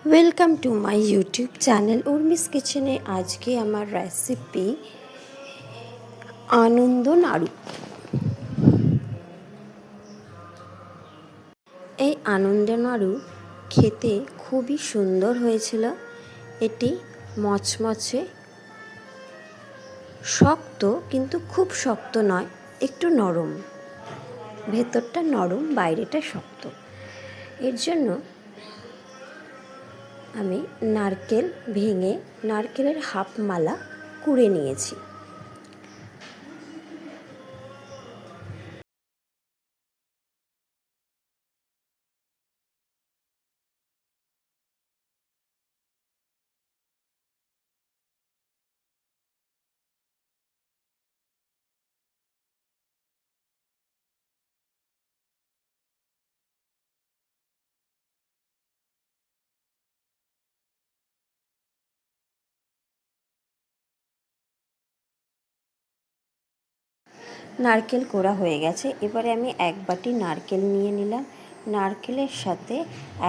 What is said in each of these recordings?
Welcome to my YouTube channel Urmi's কিচেনে। আজকে আমার রেসিপি আনন্দ নাড়ু। এই আনন্দ নাড়ু খেতে খুবই সুন্দর হয়েছিল। এটি মচমচে, শক্ত কিন্তু খুব শক্ত নয়, একটু নরম, ভেতরটা নরম বাইরেটা শক্ত। এর জন্য আমি নারকেল ভেঙে নারকেলের হাফ মালা কুড়ে নিয়েছি। নারকেল কোড়া হয়ে গেছে। এবারে আমি এক বাটি নারকেল নিয়ে নিলাম। নারকেলের সাথে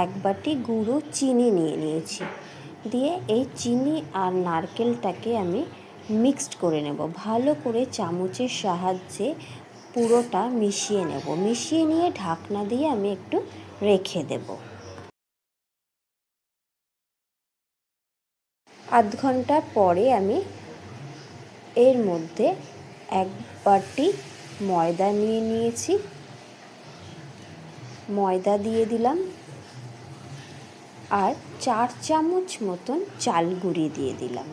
এক বাটি গুঁড়ো চিনি নিয়ে নিয়েছি। দিয়ে এই চিনি আর নারকেলটাকে আমি মিক্সড করে নেব। ভালো করে চামচের সাহায্যে পুরোটা মিশিয়ে নেব। মিশিয়ে নিয়ে ঢাকনা দিয়ে আমি একটু রেখে দেব। আধ ঘন্টা পরে আমি এর মধ্যে এক বাটি ময়দা নিয়ে নিয়েছি। ময়দা দিয়ে দিলাম আর 4 চামচ মতন চাল গুঁড়ি দিয়ে দিলাম।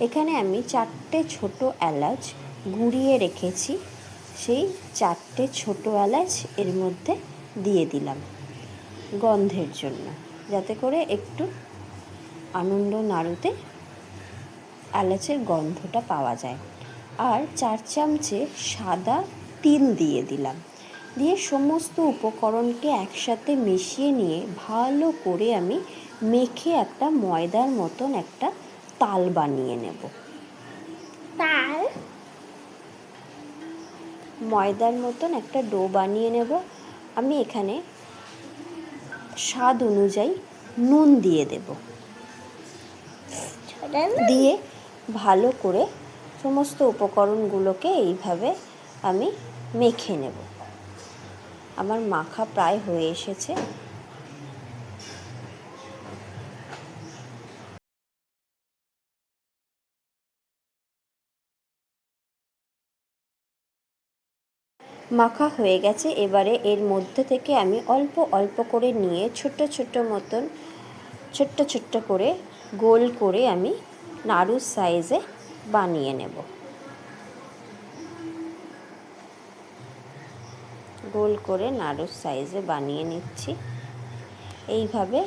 এখানে আমি 4টে ছোট এলাচ গুঁড়িয়ে রেখেছি, সেই 4টে ছোট এলাচ এর মধ্যে দিয়ে দিলাম গন্ধের জন্য, যাতে করে একটু আনন্দ নাড়ুতে এলাচের গন্ধটা পাওয়া যায়। আর 4 চামচে সাদা তিল দিয়ে দিলাম। দিয়ে সমস্ত উপকরণকে একসাথে মিশিয়ে নিয়ে ভালো করে আমি মেখে একটা ময়দার মতন একটা তাল বানিয়ে নেব। ময়দার মতন একটা ডো বানিয়ে নেব। আমি এখানে স্বাদ অনুযায়ী নুন দিয়ে দেব। দিয়ে ভালো করে সমস্ত উপকরণগুলোকে এইভাবে আমি মেখে নেব। আমার মাখা প্রায় হয়ে এসেছে। মাখা হয়ে গেছে। এবারে এর মধ্যে থেকে আমি অল্প অল্প করে নিয়ে ছোট্ট ছোট্ট করে গোল করে আমি নাড়ুর সাইজে বানিয়ে নেব। গোল করে নাড়ুর সাইজে বানিয়ে নিচ্ছি। এইভাবে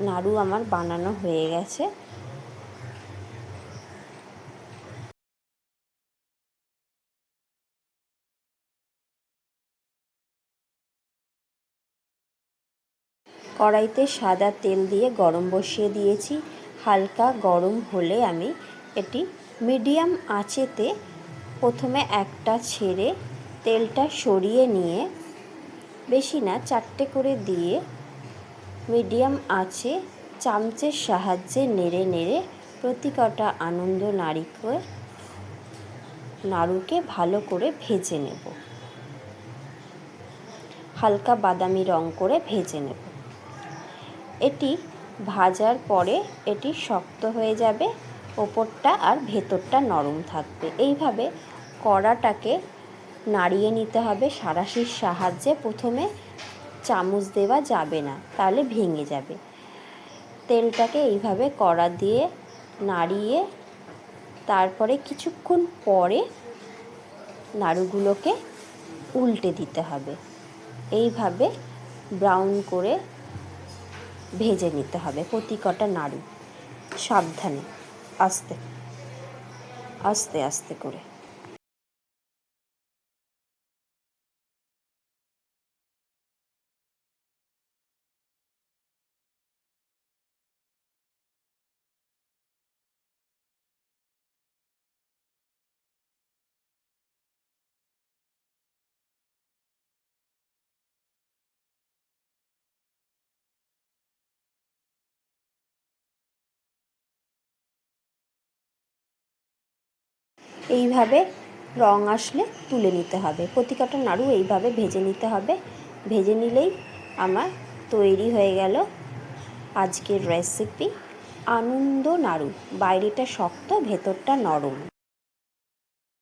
নাড়ু আমার বানানো হয়ে গেছে। কড়াইতে সাদা তেল দিয়ে গরম বসিয়ে দিয়েছি। হালকা গরম হলে আমি এটি মিডিয়াম আঁচেতে প্রথমে একটা ছেড়ে তেলটা সরিয়ে নিয়ে, বেশি না 4টে করে দিয়ে মিডিয়াম আঁচে চামচের সাহায্যে নেড়ে নেড়ে প্রতি কটা আনন্দ নাড়ুকে ভালো করে ভেজে নেব। হালকা বাদামি রং করে ভেজে নেব। এটি ভাজার পরে এটি শক্ত হয়ে যাবে, ওপরটা আর ভেতরটা নরম থাকবে। এইভাবে কড়াটাকে নাড়িয়ে নিতে হবে সাঁড়াশির সাহায্যে। প্রথমে চামচ দেওয়া যাবে না, তাহলে ভেঙে যাবে। তেলটাকে এইভাবে কড়া দিয়ে নাড়িয়ে তারপরে কিছুক্ষণ পরে নাড়ুগুলোকে উল্টে দিতে হবে। এইভাবে ব্রাউন করে ভেজে নিতে হবে প্রতি কটা নাড়ু। সাবধানে, আস্তে আস্তে আস্তে করে। এইভাবে রং আসলে তুলে নিতে হবে। প্রতিটা নাড়ু এইভাবে ভেজে নিতে হবে। ভেজে নিলেই আমার তৈরি হয়ে গেল আজকের রেসিপি আনন্দ নাড়ু। বাইরেটা শক্ত, ভেতরটা নরম।